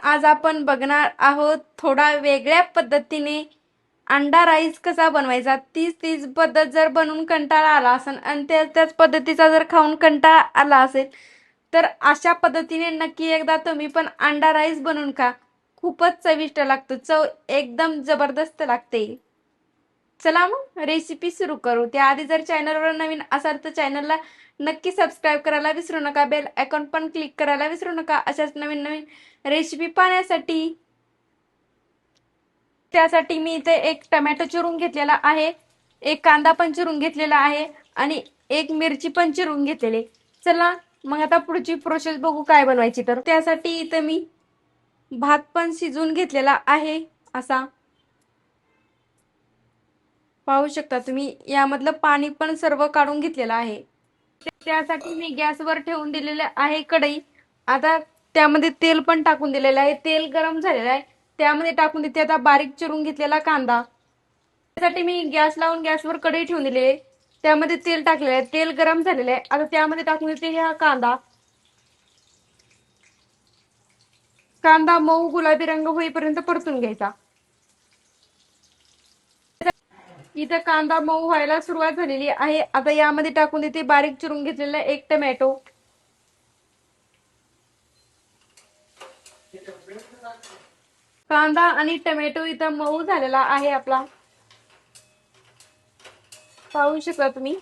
आज आपण बघणार आहोत थोडा वेगळ्या पद्धतीने अंडा राईस कसा बनवायचा। तीच पद्धत जर बनवून कंटाळा आला असेल आणि त्याच पद्धतीचा जर खाऊन कंटाळा आला असेल तर अशा पद्धतीने नक्की एकदा तुम्ही पण अंडा राईस बनवून खा। खूपच चविष्ट लागतो, चव एकदम जबरदस्त लागते। चला मग रेसिपी सुरू करू। त्याआधी जर चॅनलवर नवीन असाल तर चॅनलला नक्की सबस्क्राईब करायला विसरू नका, बेल आयकॉन पण क्लिक करायला विसरू नका अशाच नवीन नवीन रेसिपी पाहण्यासाठी। त्यासाठी मी इथे एक टोमॅटो चिरून घेतलेला आहे, एक कांदा पण चिरून घेतलेला आहे आणि एक मिरची पण चिरून घेतलेली। चला मग आता पुढची प्रोसेस बघू काय बनवायची। तर त्यासाठी इथे मी भात पण शिजवून घेतलेला आहे, असा पाहू शकता तुम्ही। यामधलं पाणी पण सर्व काढून घेतलेलं आहे। त्यासाठी मी गॅसवर ठेवून दिलेले आहे कढई। आता त्यामध्ये तेल पण टाकून दिलेलं आहे, तेल गरम झालेलं आहे, त्यामध्ये टाकून देते आता बारीक चिरून घेतलेला कांदा। त्यासाठी मी गॅस लावून गॅसवर कढई ठेवून दिली आहे, त्यामध्ये तेल टाकलेलं आहे, तेल गरम झालेलं आहे। आता त्यामध्ये टाकून देते हा कांदा। कांदा मऊ गुलाबी रंग होईपर्यंत परतून घ्यायचा। इथे कांदा मऊ व्हायला सुरुवात झालेली आहे। आता यामध्ये टाकून देते बारीक चिरून घेतलेला एक टोमॅटो। कांदा आणि टोमॅटो इथं मऊ झालेला आहे आपला, पाहू शकता तुम्ही।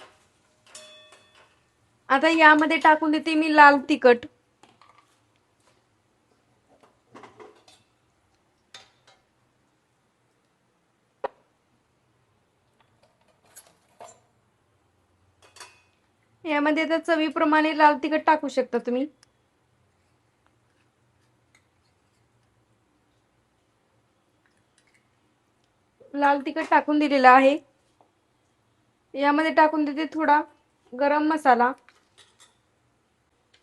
आता यामध्ये टाकून देते मी लाल तिखट। यामध्ये आता चवीप्रमाणे लाल तिखट टाकू शकता तुम्ही। लाल तिखट टाकून दिलेला आहे। यामध्ये टाकून देते थोडा गरम मसाला।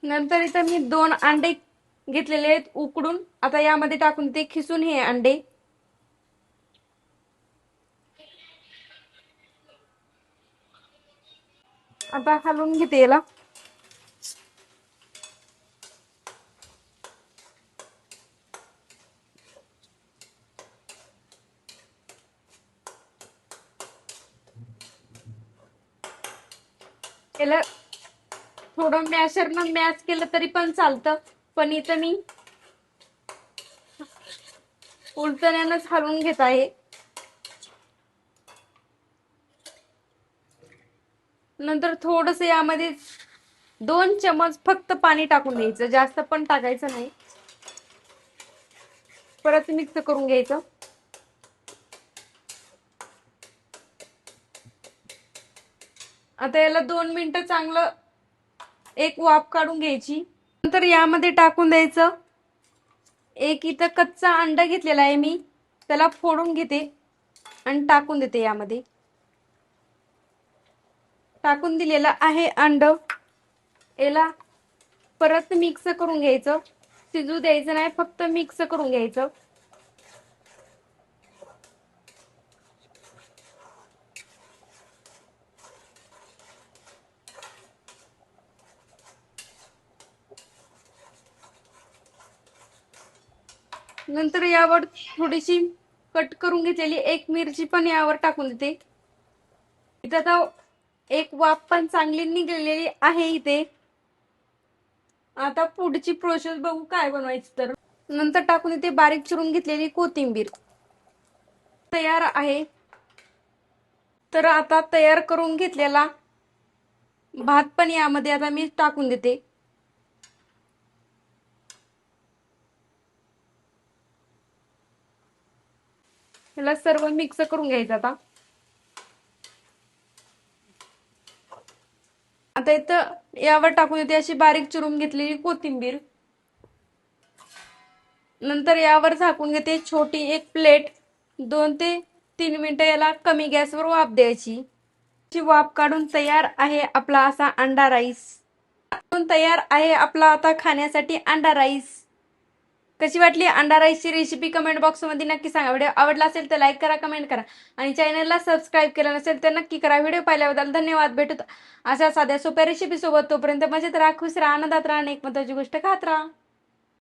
नंतर इथे मी 2 अंडे घेतलेले आहेत उकडून, आता यामध्ये टाकून देते खिसून हे अंडे। आता हलवून घेते याला। याला थोडं मॅशरनं मॅश केलं तरी पण चालतं, पण इथं मी उलटण्यानंच हलवून घेत आहे। नंतर थोडंसं यामध्ये 2 चमच फक्त पाणी टाकून द्यायचं, जास्त पण टाकायचं नाही। परत मिक्स करून घ्यायचं। आता याला 2 मिनिटं चांगलं एक वाफ काढून घ्यायची। नंतर यामध्ये टाकून द्यायचं एक इथं कच्चा अंडा घेतलेला आहे मी, त्याला फोडून घेते आणि टाकून देते यामध्ये। टाकून दिलेला आहे अंड। याला परत मिक्स करून घ्यायचं, शिजू द्यायचं नाही, फक्त मिक्स करून घ्यायचं। नंतर यावर थोडीशी कट करून घेतलेली एक मिरची पण यावर टाकून देते। इथं तर एक वाफ पण चांगली निघालेली आहे इथे। आता पुढची प्रोसेस बघू काय बनवायची। तर नंतर टाकून देते बारीक चिरून घेतलेली कोथिंबीर। तयार आहे। तर आता तयार करून घेतलेला भात पण यामध्ये आता मी टाकून देते। याला सर्व मिक्स करून घ्यायचं। आता इथं यावर टाकून देते अशी बारीक चिरून घेतलेली कोथिंबीर। नंतर यावर झाकून घेते छोटी एक प्लेट। 2 ते 3 मिनिटं याला कमी गॅसवर वाफ द्यायची। वाफ काढून तयार आहे आपला असा अंडा राईस। तयार आहे आपला आता खाण्यासाठी अंडा राईस। कशी वाटली अंडा राईसची रेसिपी कमेंट बॉक्समध्ये नक्की सांगा। व्हिडिओ आवडला असेल तर लाईक करा, कमेंट करा आणि चॅनलला सबस्क्राईब केलं नसेल तर नक्की करा। व्हिडिओ पाहिल्याबद्दल धन्यवाद। भेटूत अशा साध्या सोप्या रेसिपी सोबत, तोपर्यंत मजेत राहा, खुश राहा, आनंदात राहा आणि एक महत्त्वाची गोष्ट खात राहा।